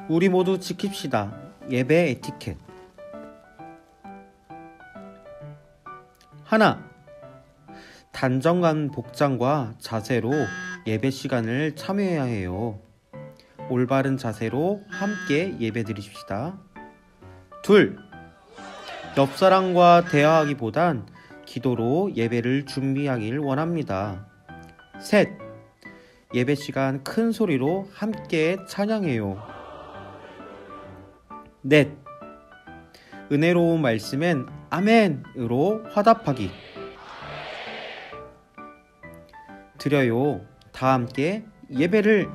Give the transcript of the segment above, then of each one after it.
우리 모두 지킵시다. 예배 에티켓. 하나, 단정한 복장과 자세로 예배 시간을 참여해야 해요. 올바른 자세로 함께 예배 드립시다. 둘, 옆사람과 대화하기보단 기도로 예배를 준비하길 원합니다. 셋, 예배 시간 큰 소리로 함께 찬양해요. 넷, 은혜로운 말씀엔 아멘으로 화답하기. 드려요. 다 함께 예배를.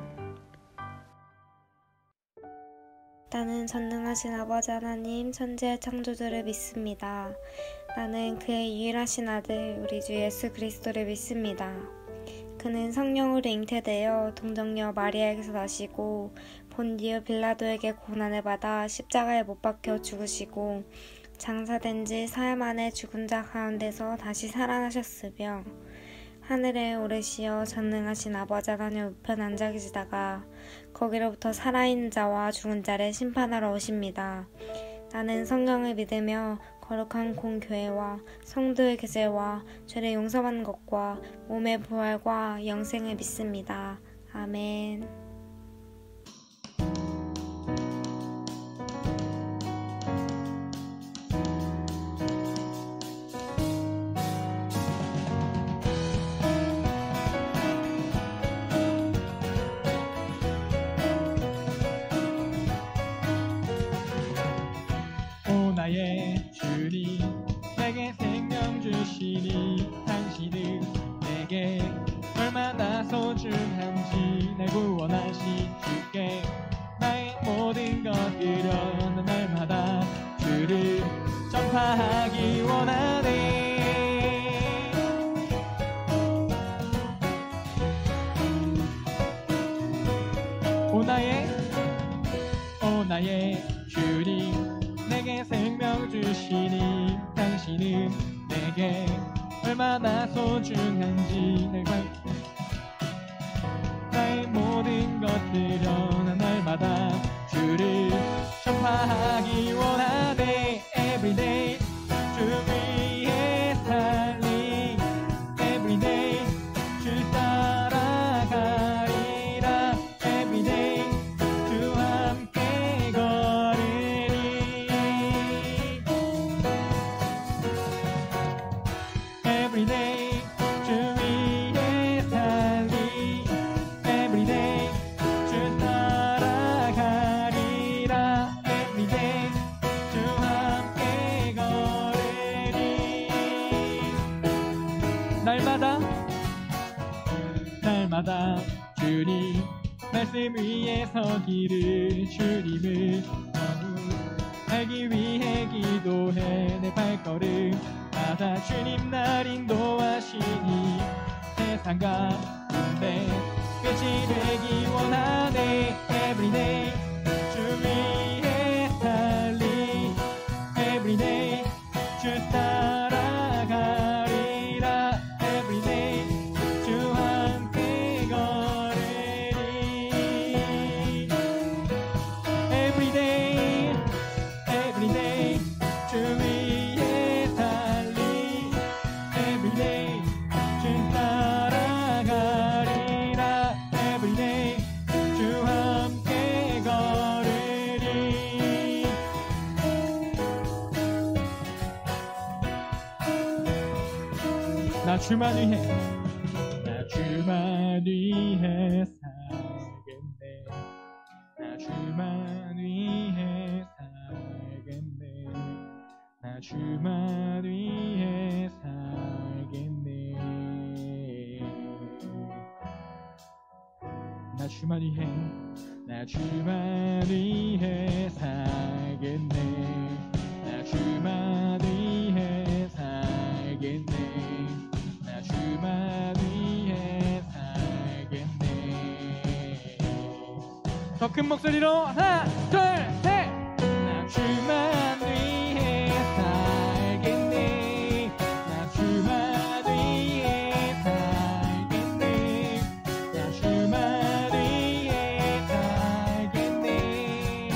나는 전능하신 아버지 하나님 천지의 창조주를 믿습니다. 나는 그의 유일하신 아들 우리 주 예수 그리스도를 믿습니다. 그는 성령으로 잉태되어 동정녀 마리아에게서 나시고 본디오 빌라도에게 고난을 받아 십자가에 못 박혀 죽으시고 장사된 지 사흘 만에 죽은 자 가운데서 다시 살아나셨으며 하늘에 오르시어 전능하신 아버지 하나님 우편 앉아 계시다가 거기로부터 살아있는 자와 죽은 자를 심판하러 오십니다. 나는 성경을 믿으며 거룩한 공교회와 성도의 계제와 죄를 용서받는 것과 몸의 부활과 영생을 믿습니다. 아멘. 나의 주님 내게 생명 주시니 당신은 내게 얼마나 소중한지 날 구원하신 주께 나의 모든 것 드려 날마다 주를 전파하기 원하네. 오 나의 주님 내게 생명 주시니 당신은 내게 얼마나 소중한지 나의 모든 것들여 난 날마다 주를 전파하기 원하네. Everyday 주 위에 살리 Everyday 주 따라가리라 Everyday 주 함께 걸으리 Everyday 주 위에 살리 Everyday 주 따라가리라 Everyday 주 함께 걸으리 날마다 주님 말씀 위에 서기를 주님을 알기 위해 기도해 내 발걸음 마다 주님 날 인도하시니 세상 가운데 끝이 되기 원하네. Everyday 주 위에 달리 Everyday 주 따라가리라 Everyday 주 함께 걸으리 Everyday 주 위에 달리 Everyday 주 따라가리라 Everyday 주 함께 걸으리 나 주만 위해 살겠네. 나 주만 위해 살겠네. 나 주만 위해 살겠네. 나 주만 위해 살겠네. 나 주만 위해 살겠네. 나 주만 위해 살겠네. 더 큰 목소리로 하나 둘 셋. 나 주만 위해 살겠네. 나 주만 위해 살겠네. 나 주만 위해 살겠네.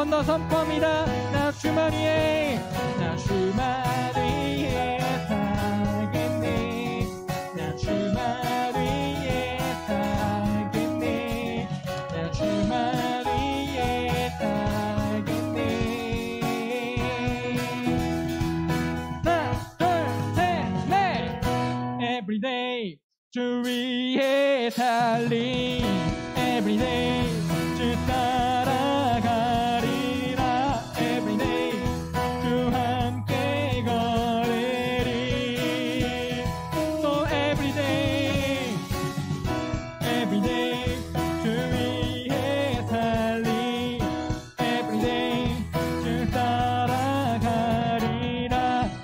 번 더 선포합니다. 나 주만 위해 나 주만 위해 살겠네. 나 주만 위해 살겠네. 나 주만 위해 살겠네. 하나 둘 셋 넷. Everyday 주 위해 달리 Everyday 주 따라가리라 Everyday 주 함께 걸으리 So everyday Everyday 주 위해 달리 Everyday 주 따라가리라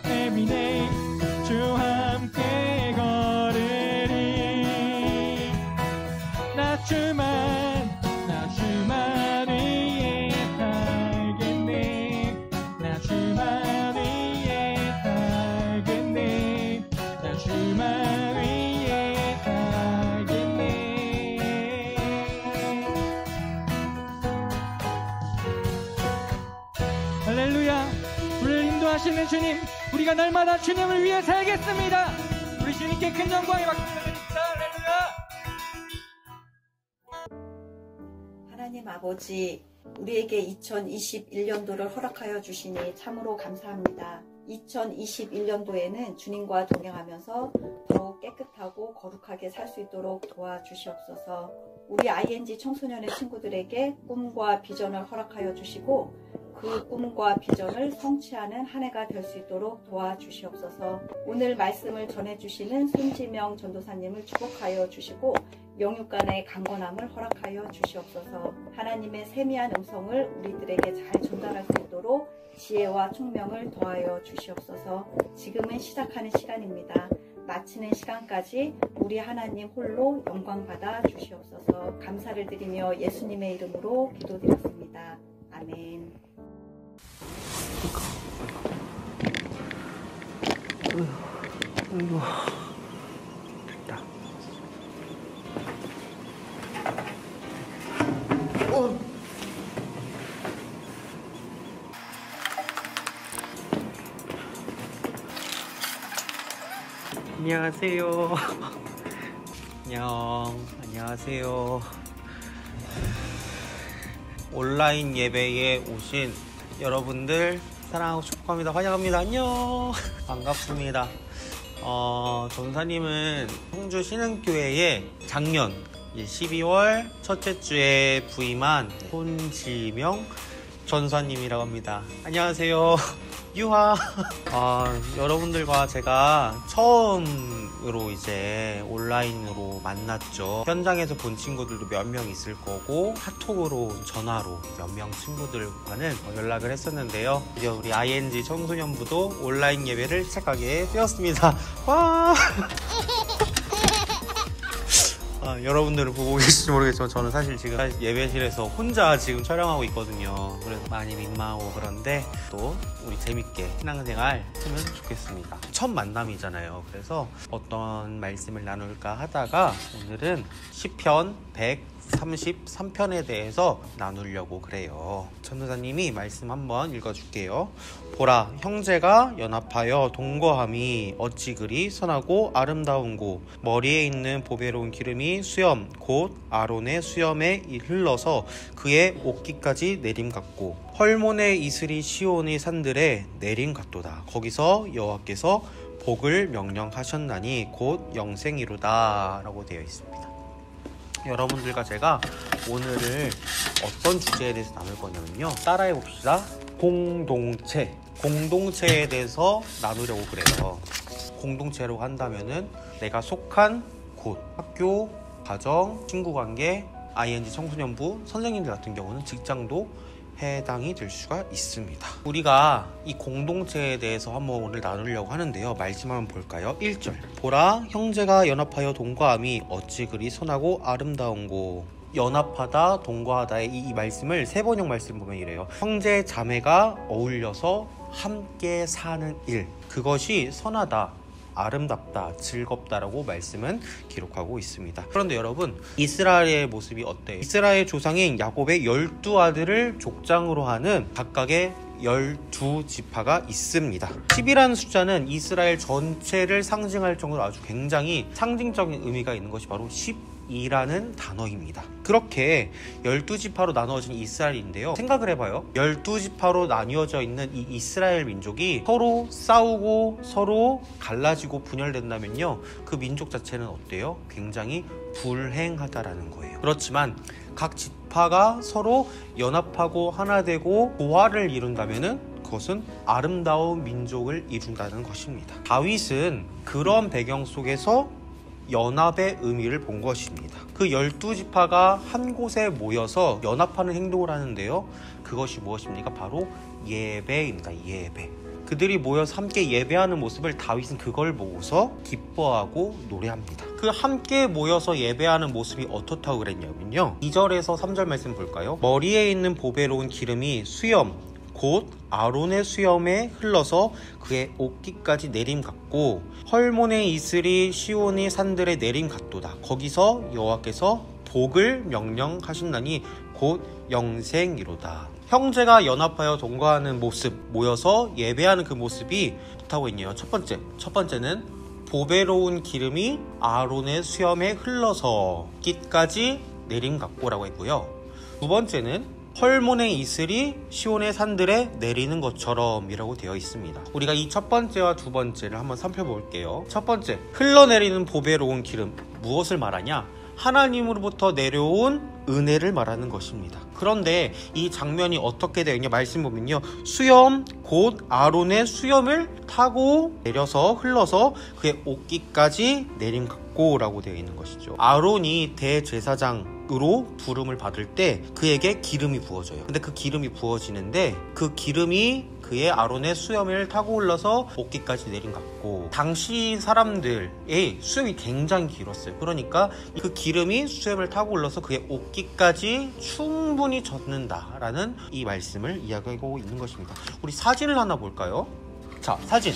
Everyday 주 함께 걸으리 나 주만 위해 살겠네. 나 주만 위해 살겠네. 나 주만 위해 살겠네. 할렐루야. 우리를 인도하시는 주님, 우리가 날마다 주님을 위해 살겠습니다. 우리 주님께 큰 영광에 박수드립니다. 할렐루야. 하나님 아버지, 우리에게 2021년도를 허락하여 주시니 참으로 감사합니다. 2021년도에는 주님과 동행하면서 더욱 깨끗하고 거룩하게 살 수 있도록 도와주시옵소서. 우리 ING 청소년의 친구들에게 꿈과 비전을 허락하여 주시고 그 꿈과 비전을 성취하는 한 해가 될 수 있도록 도와주시옵소서. 오늘 말씀을 전해주시는 손지명 전도사님을 축복하여 주시고 영육간의 강건함을 허락하여 주시옵소서. 하나님의 세미한 음성을 우리들에게 잘 전달할 수 있도록 지혜와 총명을 더하여 주시옵소서. 지금은 시작하는 시간입니다. 마치는 시간까지 우리 하나님 홀로 영광 받아 주시옵소서. 감사를 드리며 예수님의 이름으로 기도드렸습니다. 아멘. 아이고, 됐다. 안녕하세요. 안녕하세요. 온라인 예배에 오신 여러분들 사랑하고 축복합니다. 환영합니다. 안녕. 반갑습니다. 전사님은 청주 신흥교회에 작년 12월 첫째 주에 부임한 손지명 전사님이라고 합니다. 안녕하세요. 유하. 여러분들과 제가 처음으로 이제 온라인으로 만났죠. 현장에서 본 친구들도 몇 명 있을 거고 카톡으로 전화로 몇 명 친구들과는 연락을 했었는데요. 이제 우리 ING 청소년부도 온라인 예배를 시작하게 되었습니다. 와. 여러분들은 보고 계실지 모르겠지만 저는 사실 지금 예배실에서 혼자 지금 촬영하고 있거든요. 그래서 많이 민망하고 그런데 또 우리 재밌게 신앙생활 했으면 좋겠습니다. 첫 만남이잖아요. 그래서 어떤 말씀을 나눌까 하다가 오늘은 시편 133편에 대해서 나누려고 그래요. 전도사님이 말씀 한번 읽어줄게요. 보라, 형제가 연합하여 동거함이 어찌 그리 선하고 아름다운고, 머리에 있는 보배로운 기름이 수염 곧 아론의 수염에 흘러서 그의 옷깃까지 내림 같고, 헐몬의 이슬이 시온의 산들에 내림 같도다. 거기서 여호와께서 복을 명령하셨나니 곧 영생이로다 라고 되어 있습니다. 여러분들과 제가 오늘을 어떤 주제에 대해서 나눌 거냐면요, 따라해 봅시다. 공동체에 대해서 나누려고 그래요. 공동체로 한다면은 내가 속한 곳, 학교, 가정, 친구관계, ING 청소년부, 선생님들 같은 경우는 직장도 해당이 될 수가 있습니다. 우리가 이 공동체에 대해서 한번 오늘 나누려고 하는데요. 말씀 한번 볼까요? 1절, 보라, 형제가 연합하여 동거함이 어찌 그리 선하고 아름다운고. 연합하다, 동거하다의 이 말씀을 세번역 말씀 보면 이래요. 형제 자매가 어울려서 함께 사는 일, 그것이 선하다, 아름답다, 즐겁다라고 말씀은 기록하고 있습니다. 그런데 여러분, 이스라엘의 모습이 어때요? 이스라엘 조상인 야곱의 12아들을 족장으로 하는 각각의 12지파가 있습니다. 10이라는 숫자는 이스라엘 전체를 상징할 정도로 아주 굉장히 상징적인 의미가 있는 것이 바로 10이라는 단어입니다. 그렇게 12지파로 나누어진 이스라엘인데요, 생각을 해봐요. 12지파로 나뉘어져 있는 이 이스라엘 민족이 서로 싸우고 서로 갈라지고 분열된다면요, 그 민족 자체는 어때요? 굉장히 불행하다라는 거예요. 그렇지만 각 지파가 서로 연합하고 하나 되고 조화를 이룬다면은 그것은 아름다운 민족을 이룬다는 것입니다. 다윗은 그런 배경 속에서 연합의 의미를 본 것입니다. 그 12지파가 한 곳에 모여서 연합하는 행동을 하는데요, 그것이 무엇입니까? 바로 예배입니다. 예배. 그들이 모여서 함께 예배하는 모습을 다윗은 그걸 보고서 기뻐하고 노래합니다. 그 함께 모여서 예배하는 모습이 어떻다고 그랬냐면요, 2절에서 3절 말씀 볼까요? 머리에 있는 보배로운 기름이 수염 곧 아론의 수염에 흘러서 그의 옷깃까지 내림 같고 헐몬의 이슬이 시온의 산들에 내림 같도다. 거기서 여호와께서 복을 명령하신다니 곧 영생이로다. 형제가 연합하여 동거하는 모습, 모여서 예배하는 그 모습이 좋다고 했네요. 첫 번째는 보배로운 기름이 아론의 수염에 흘러서 깃까지 내림 같고라고 했고요. 두 번째는 헐몬의 이슬이 시온의 산들에 내리는 것처럼 이라고 되어 있습니다. 우리가 이 첫 번째와 두 번째를 한번 살펴볼게요. 첫 번째, 흘러내리는 보배로운 기름, 무엇을 말하냐? 하나님으로부터 내려온 은혜를 말하는 것입니다. 그런데 이 장면이 어떻게 되어 있냐? 말씀 보면요, 수염 곧 아론의 수염을 타고 내려서 흘러서 그의 옷깃까지 내림 같고 라고 되어 있는 것이죠. 아론이 대제사장으로 부름을 받을 때 그에게 기름이 부어져요. 근데 그 기름이 부어지는데 그 기름이 그의 아론의 수염을 타고 흘러서 옷깃까지 내림 같고, 당시 사람들의 수염이 굉장히 길었어요. 그러니까 그 기름이 수염을 타고 흘러서 그의 옷깃까지 충분히 젖는다라는 이 말씀을 이야기하고 있는 것입니다. 우리 사진을 하나 볼까요? 자, 사진.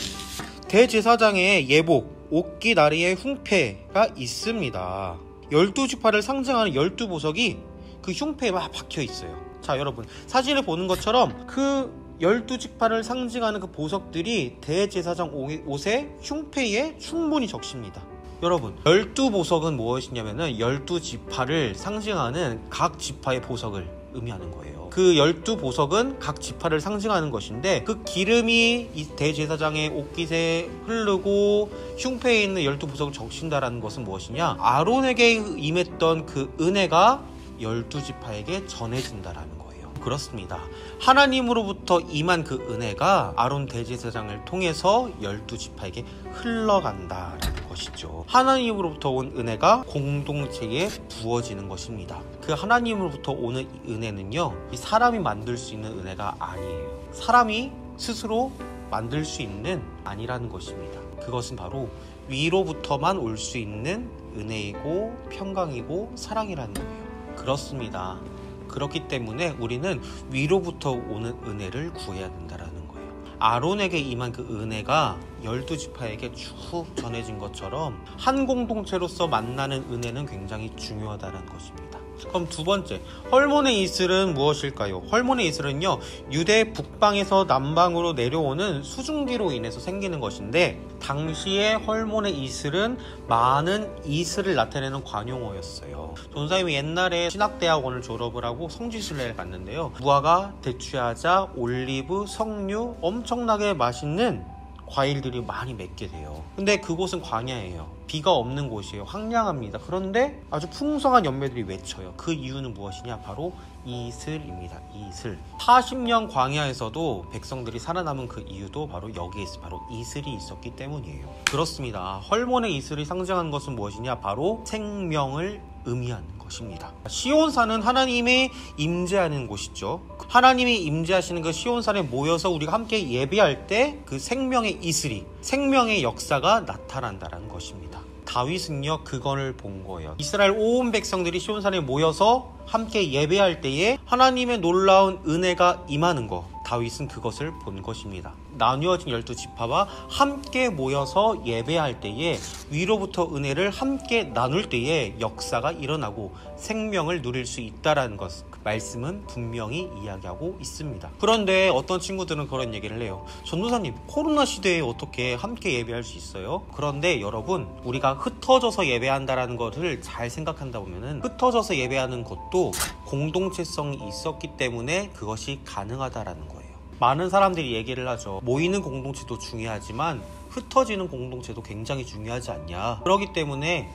대제사장의 예복, 옷깃 아래에 흉패가 있습니다. 12지파를 상징하는 12보석이 그 흉패에 막 박혀 있어요. 자, 여러분, 사진을 보는 것처럼 그 12지파를 상징하는 그 보석들이 대제사장 옷의 흉패에 충분히 적십니다. 여러분, 12보석은 무엇이냐면은 12지파를 상징하는 각 지파의 보석을 의미하는 거예요. 그 12보석은 각 지파를 상징하는 것인데, 그 기름이 이 대제사장의 옷깃에 흐르고 흉패에 있는 12보석을 적신다라는 것은 무엇이냐? 아론에게 임했던 그 은혜가 12지파에게 전해진다라는 거예요. 그렇습니다. 하나님으로부터 임한 그 은혜가 아론 대제사장을 통해서 12지파에게 흘러간다라는 것이죠. 하나님으로부터 온 은혜가 공동체에 부어지는 것입니다. 그 하나님으로부터 오는 은혜는요, 이 사람이 만들 수 있는 은혜가 아니에요. 사람이 스스로 만들 수 있는 아니라는 것입니다. 그것은 바로 위로부터만 올 수 있는 은혜이고 평강이고 사랑이라는 거예요. 그렇습니다. 그렇기 때문에 우리는 위로부터 오는 은혜를 구해야 된다는 거예요. 아론에게 임한 그 은혜가 12지파에게 쭉 전해진 것처럼 한 공동체로서 만나는 은혜는 굉장히 중요하다는 것입니다. 그럼 두 번째, 헐몬의 이슬은 무엇일까요? 헐몬의 이슬은요, 유대 북방에서 남방으로 내려오는 수증기로 인해서 생기는 것인데, 당시에 헐몬의 이슬은 많은 이슬을 나타내는 관용어였어요. 전사님이 옛날에 신학대학원을 졸업을 하고 성지순례를 갔는데요, 무화과, 대추야자, 올리브, 석류, 엄청나게 맛있는 과일들이 많이 맺게 돼요. 근데 그곳은 광야예요. 비가 없는 곳이에요. 황량합니다. 그런데 아주 풍성한 열매들이 맺혀요. 그 이유는 무엇이냐? 바로 이슬입니다. 이슬. 40년 광야에서도 백성들이 살아남은 그 이유도 바로 여기에 있어요. 바로 이슬이 있었기 때문이에요. 그렇습니다. 헐몬의 이슬이 상징하는 것은 무엇이냐? 바로 생명을 의미하는 것입니다. 시온산은 하나님의 임재하는 곳이죠. 하나님이 임재하시는 그 시온산에 모여서 우리가 함께 예배할 때 그 생명의 이슬이, 생명의 역사가 나타난다는 것입니다. 다윗은요, 그걸 본 거예요. 이스라엘 온 백성들이 시온산에 모여서 함께 예배할 때에 하나님의 놀라운 은혜가 임하는 거, 다윗은 그것을 본 것입니다. 나뉘어진 12지파와 함께 모여서 예배할 때에 위로부터 은혜를 함께 나눌 때에 역사가 일어나고 생명을 누릴 수 있다는 것, 그 말씀은 분명히 이야기하고 있습니다. 그런데 어떤 친구들은 그런 얘기를 해요. 전도사님, 코로나 시대에 어떻게 함께 예배할 수 있어요? 그런데 여러분, 우리가 흩어져서 예배한다는 것을 잘 생각한다 보면은 흩어져서 예배하는 것도 공동체성이 있었기 때문에 그것이 가능하다라는 거예요. 많은 사람들이 얘기를 하죠. 모이는 공동체도 중요하지만 흩어지는 공동체도 굉장히 중요하지 않냐. 그렇기 때문에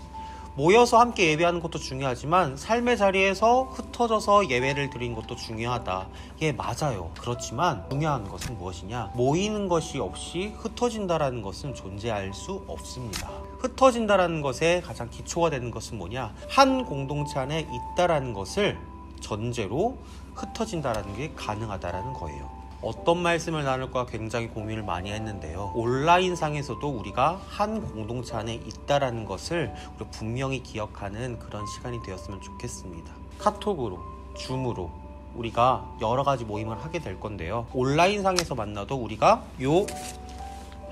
모여서 함께 예배하는 것도 중요하지만 삶의 자리에서 흩어져서 예배를 드리는 것도 중요하다. 예, 맞아요. 그렇지만 중요한 것은 무엇이냐? 모이는 것이 없이 흩어진다라는 것은 존재할 수 없습니다. 흩어진다라는 것의 가장 기초가 되는 것은 뭐냐? 한 공동체 안에 있다라는 것을 전제로 흩어진다라는 게 가능하다라는 거예요. 어떤 말씀을 나눌까 굉장히 고민을 많이 했는데요. 온라인상에서도 우리가 한 공동체 안에 있다라는 것을 우리 분명히 기억하는 그런 시간이 되었으면 좋겠습니다. 카톡으로, 줌으로 우리가 여러 가지 모임을 하게 될 건데요. 온라인상에서 만나도 우리가 요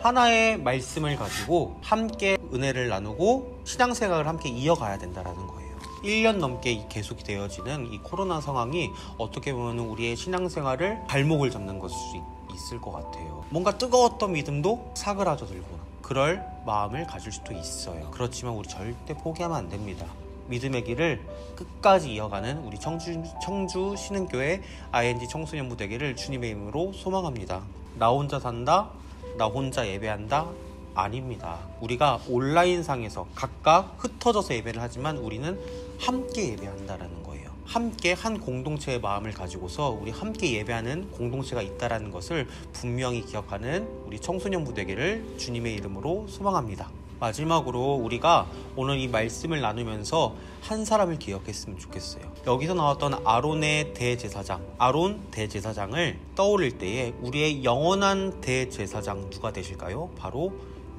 하나의 말씀을 가지고 함께 은혜를 나누고 신앙생활을 함께 이어가야 된다는 거예요. 1년 넘게 계속이 되어지는 이 코로나 상황이 어떻게 보면 우리의 신앙생활을 발목을 잡는 것일 수 있을 것 같아요. 뭔가 뜨거웠던 믿음도 사그라져들고 그럴 마음을 가질 수도 있어요. 그렇지만 우리 절대 포기하면 안 됩니다. 믿음의 길을 끝까지 이어가는 우리 청주 신흥교회 ING 청소년부 되기를 주님의 이름으로 소망합니다. 나 혼자 산다, 나 혼자 예배한다, 아닙니다. 우리가 온라인상에서 각각 흩어져서 예배를 하지만 우리는 함께 예배한다라는 거예요. 함께 한 공동체의 마음을 가지고서 우리 함께 예배하는 공동체가 있다라는 것을 분명히 기억하는 우리 청소년부 되기를 주님의 이름으로 소망합니다. 마지막으로 우리가 오늘 이 말씀을 나누면서 한 사람을 기억했으면 좋겠어요. 여기서 나왔던 아론의 대제사장, 아론 대제사장을 떠올릴 때에 우리의 영원한 대제사장 누가 되실까요? 바로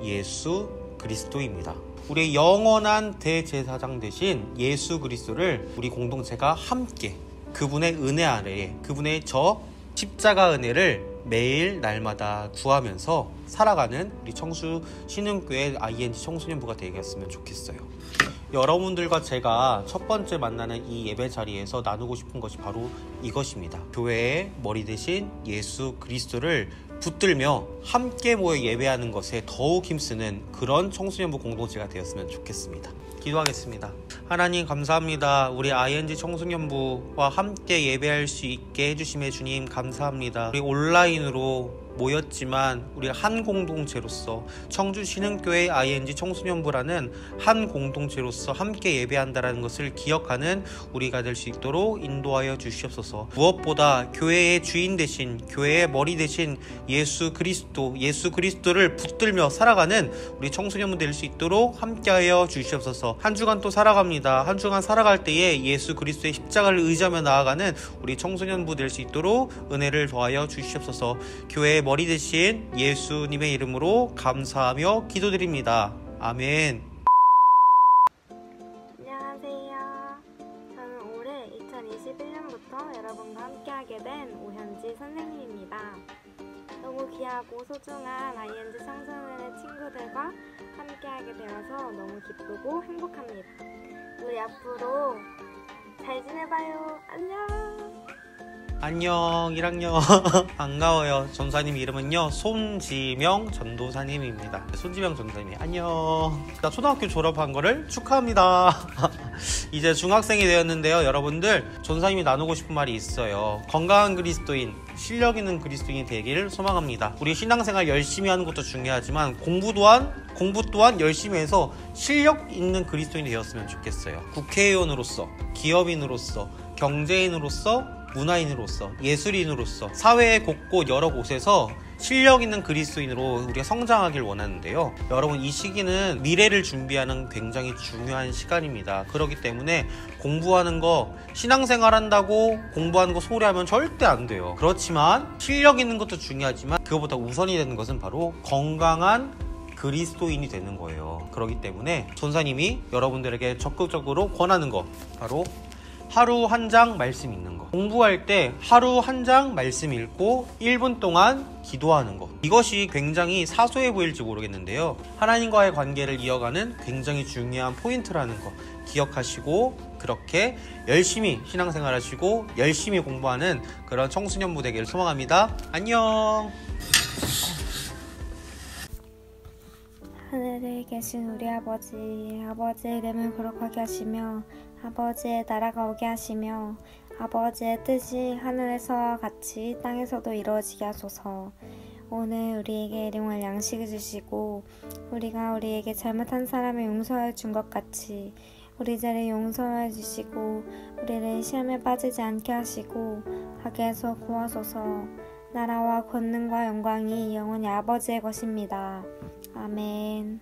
예수 그리스도입니다. 우리의 영원한 대제사장 되신 예수 그리스도를 우리 공동체가 함께 그분의 은혜 아래에 그분의 저 십자가 은혜를 매일 날마다 구하면서 살아가는 우리 청주 신흥교회 ING 청소년부가 되겠으면 좋겠어요. 여러분들과 제가 첫 번째 만나는 이 예배 자리에서 나누고 싶은 것이 바로 이것입니다. 교회의 머리 대신 예수 그리스도를 붙들며 함께 모여 예배하는 것에 더욱 힘쓰는 그런 청소년부 공동체가 되었으면 좋겠습니다. 기도하겠습니다. 하나님 감사합니다. 우리 ING 청소년부와 함께 예배할 수 있게 해주심에 주님 감사합니다. 우리 온라인으로 모였지만 우리가 한 공동체로서 청주 신흥교회 ING 청소년부라는 한 공동체로서 함께 예배한다는 것을 기억하는 우리가 될 수 있도록 인도하여 주시옵소서. 무엇보다 교회의 주인 되신 교회의 머리 되신 예수 그리스도를 붙들며 살아가는 우리 청소년부 될 수 있도록 함께하여 주시옵소서. 한 주간 또 살아갑니다. 한 주간 살아갈 때에 예수 그리스도의 십자가를 의지하며 나아가는 우리 청소년부 될 수 있도록 은혜를 더하여 주시옵소서. 교회의 머리 되신 예수님의 이름으로 감사하며 기도드립니다. 아멘. 안녕하세요. 저는 올해 2021년부터 여러분과 함께하게 된 오현지 선생님입니다. 너무 귀하고 소중한 ING 청소년의 친구들과 함께하게 되어서 너무 기쁘고 행복합니다. 우리 앞으로 잘 지내봐요. 안녕. 안녕 1학년 반가워요. 전사님 이름은요 손지명 전도사님입니다. 손지명 전도사님이 안녕. 나 초등학교 졸업한 거를 축하합니다. 이제 중학생이 되었는데요. 여러분들 전사님이 나누고 싶은 말이 있어요. 건강한 그리스도인, 실력 있는 그리스도인이 되기를 소망합니다. 우리 신앙생활 열심히 하는 것도 중요하지만 공부 또한 열심히 해서 실력 있는 그리스도인이 되었으면 좋겠어요. 국회의원으로서, 기업인으로서, 경제인으로서, 문화인으로서, 예술인으로서 사회의 곳곳 여러 곳에서 실력 있는 그리스도인으로 우리가 성장하길 원하는데요. 여러분 이 시기는 미래를 준비하는 굉장히 중요한 시간입니다. 그렇기 때문에 공부하는 거, 신앙생활 한다고 공부하는 거 소홀히 하면 절대 안 돼요. 그렇지만 실력 있는 것도 중요하지만 그것보다 우선이 되는 것은 바로 건강한 그리스도인이 되는 거예요. 그렇기 때문에 전사님이 여러분들에게 적극적으로 권하는 거 바로 하루 한 장 말씀 읽는 거. 공부할 때 하루 한 장 말씀 읽고 1분 동안 기도하는 거. 이것이 굉장히 사소해 보일지 모르겠는데요. 하나님과의 관계를 이어가는 굉장히 중요한 포인트라는 거 기억하시고 그렇게 열심히 신앙생활 하시고 열심히 공부하는 그런 청소년부 되기를 소망합니다. 안녕. 하늘에 계신 우리 아버지의 이름을 거룩하게 하시며 아버지의 나라가 오게 하시며 아버지의 뜻이 하늘에서와 같이 땅에서도 이루어지게 하소서. 오늘 우리에게 일용할 양식을 주시고 우리가 우리에게 잘못한 사람을 용서해 준 것 같이 우리 죄를 용서해 주시고 우리를 시험에 빠지지 않게 하시고 악에서 구하소서. 나라와 권능과 영광이 영원히 아버지의 것입니다. 아멘.